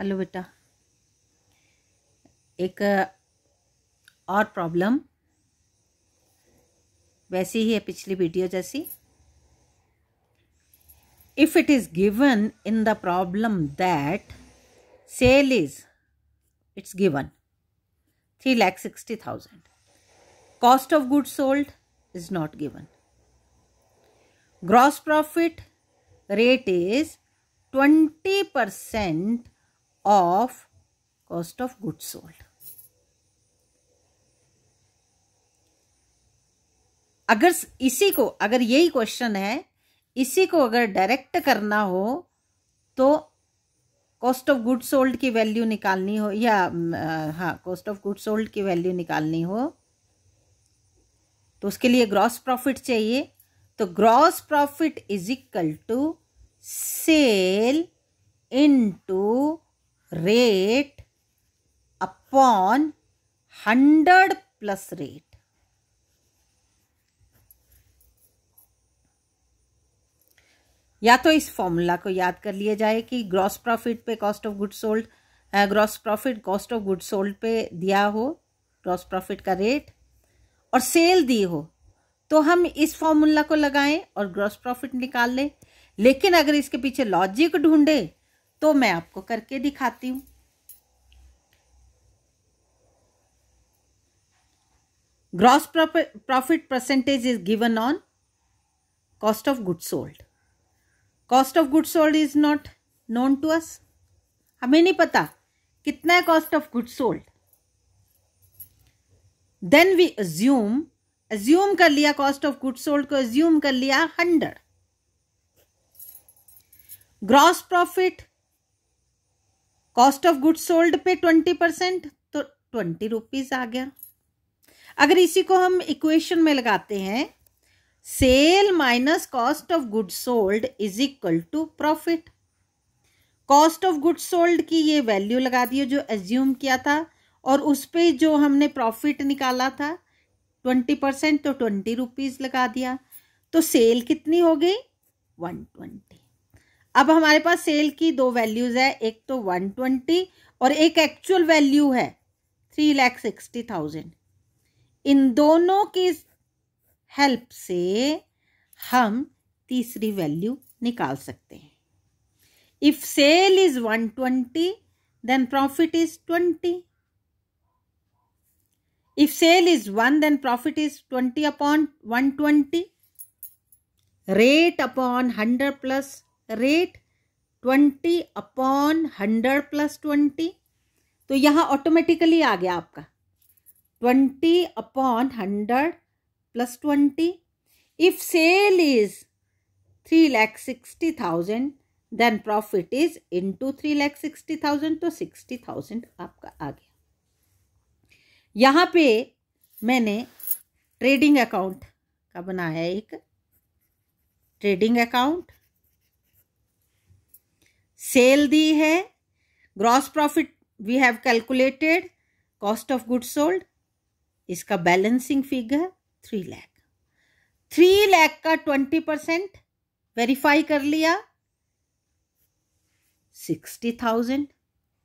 Hello बेटा, एक और प्रॉब्लम वैसी ही है पिछली वीडियो जैसी। If it is given in the problem that sale is its given 3,60,000, cost of goods sold is not given, gross profit rate is 20% of cost of goods sold. अगर यही question है, इसी को अगर डायरेक्ट करना हो तो कॉस्ट ऑफ गुड्स सोल्ड की वैल्यू निकालनी हो या कॉस्ट ऑफ गुड्स सोल्ड की वैल्यू निकालनी हो तो उसके लिए ग्रॉस प्रॉफिट चाहिए। तो gross profit is equal to sale into rate upon 100 plus rate. या तो इस फॉर्मूला को याद कर लिया जाए कि ग्रॉस प्रॉफिट पे cost of goods sold, gross profit cost of goods sold पे दिया हो ग्रॉस प्रॉफिट का रेट, और सेल दी हो तो हम इस फॉर्मूला को लगाएं और ग्रॉस प्रॉफिट निकाल लें। लेकिन अगर इसके पीछे लॉजिक ढूंढे तो मैं आपको करके दिखाती हूं। Gross profit percentage is given on cost of goods sold. Cost of goods sold is not known to us, हमें नहीं पता कितना है cost of goods sold. Then we assume कर लिया, कॉस्ट ऑफ गुड्स सोल्ड को अज्यूम कर लिया 100। Gross profit cost of goods sold पे 20%, तो 20 रुपीज आ गया। अगर इसी को हम इक्वेशन में लगाते हैं, sale minus cost of goods sold is equal to profit. Cost of goods sold की ये वैल्यू लगा दी जो एज्यूम किया था, और उस पे जो हमने प्रॉफिट निकाला था 20%, तो 20 रुपीज लगा दिया। तो सेल कितनी हो गई 120। अब हमारे पास सेल की दो वैल्यूज है, एक तो 120 और एक एक्चुअल वैल्यू है 3,60,000। इन दोनों की हेल्प से हम तीसरी वैल्यू निकाल सकते हैं। If sale is 120 then profit is 20। If sale is 1 then profit is 20 upon 120। Rate upon 100 plus rate 20 upon 100 plus 20। तो यहां ऑटोमेटिकली आ गया आपका 20 upon 100 plus 20. If sale is 3,60,000 then profit is into 3,60,000, तो 60,000 आपका आ गया। यहां पे मैंने ट्रेडिंग अकाउंट का बनाया है एक ट्रेडिंग अकाउंट। सेल दी है, gross profit we have calculated, cost of goods sold, इसका बैलेंसिंग फिगर 3 लाख। 3 लाख का 20% वेरीफाई कर लिया, 60,000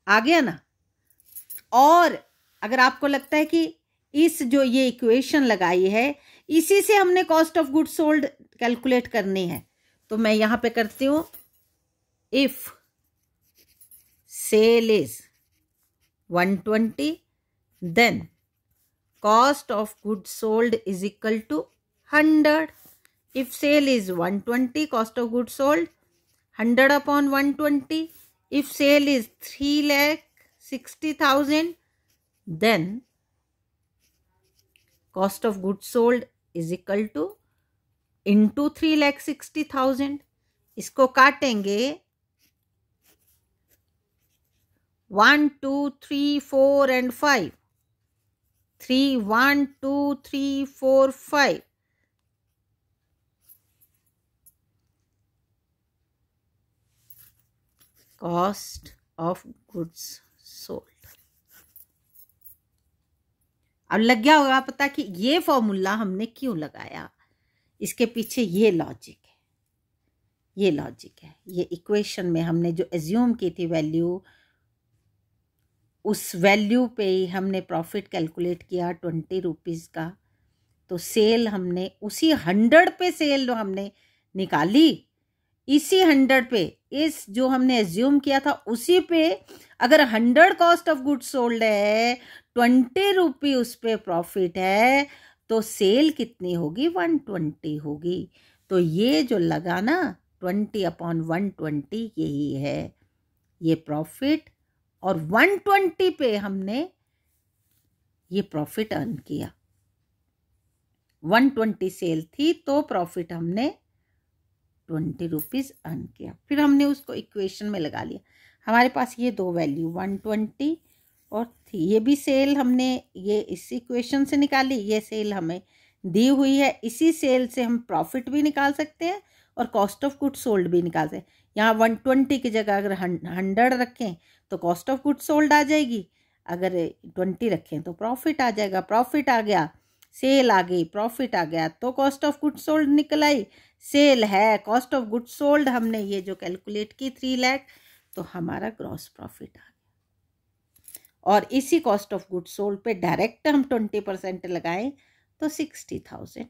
आ गया ना। और अगर आपको लगता है कि इस जो ये इक्वेशन लगाई है इसी से हमने cost of goods sold calculate करनी है, तो मैं यहां पे करती हूं, if sale is 120 then cost of goods sold is equal to 100. If sale is 120, cost of goods sold 100 upon 120. If sale is 3,60,000, then cost of goods sold is equal to into 3,60,000. इसको काटेंगे 1 2 3 4 and 5। 3 1 2 3 4 5। Cost of goods sold. अब लग गया होगा पता कि ये formula हमने क्यों लगाया, इसके पीछे ये लॉजिक है। ये इक्वेशन में हमने जो एज्यूम की थी वैल्यू उस वैल्यू पे ही हमने प्रॉफिट कैलकुलेट किया 20 रुपीज़ का। तो सेल हमने उसी 100 पे सेल जो हमने निकाली, इसी 100 पे, इस जो हमने एज्यूम किया था उसी पे अगर 100 कॉस्ट ऑफ गुड्स सोल्ड है, 20 रुपी उस पे प्रॉफिट है, तो सेल कितनी होगी? 120 होगी। तो ये जो लगा ना 20/120 यही है ये प्रॉफिट, और 120 पे हमने ये प्रॉफिट अर्न किया। 120 सेल थी तो प्रॉफिट हमने 20 रुपीज़ अर्न किया। फिर हमने उसको इक्वेशन में लगा लिया। हमारे पास ये दो वैल्यू 120 और थी, ये भी सेल हमने ये इस इक्वेशन से निकाली, ये सेल हमें दी हुई है। इसी सेल से हम प्रॉफिट भी निकाल सकते हैं और कॉस्ट ऑफ गुड्स सोल्ड भी निकाल सकते हैं। यहाँ 120 की जगह अगर 100 रखें तो कॉस्ट ऑफ गुड्स सोल्ड आ जाएगी, अगर 20 रखें तो प्रॉफिट आ जाएगा। प्रॉफिट आ गया, सेल आ गई, प्रॉफिट आ गया, तो कॉस्ट ऑफ गुड्स सोल्ड निकल आई। सेल है, कॉस्ट ऑफ गुड्स सोल्ड हमने ये जो कैलकुलेट की 3 लाख, तो हमारा ग्रॉस प्रॉफिट आ गया। और इसी कॉस्ट ऑफ गुड्स सोल्ड पे डायरेक्ट हम 20% लगाएं तो 60,000।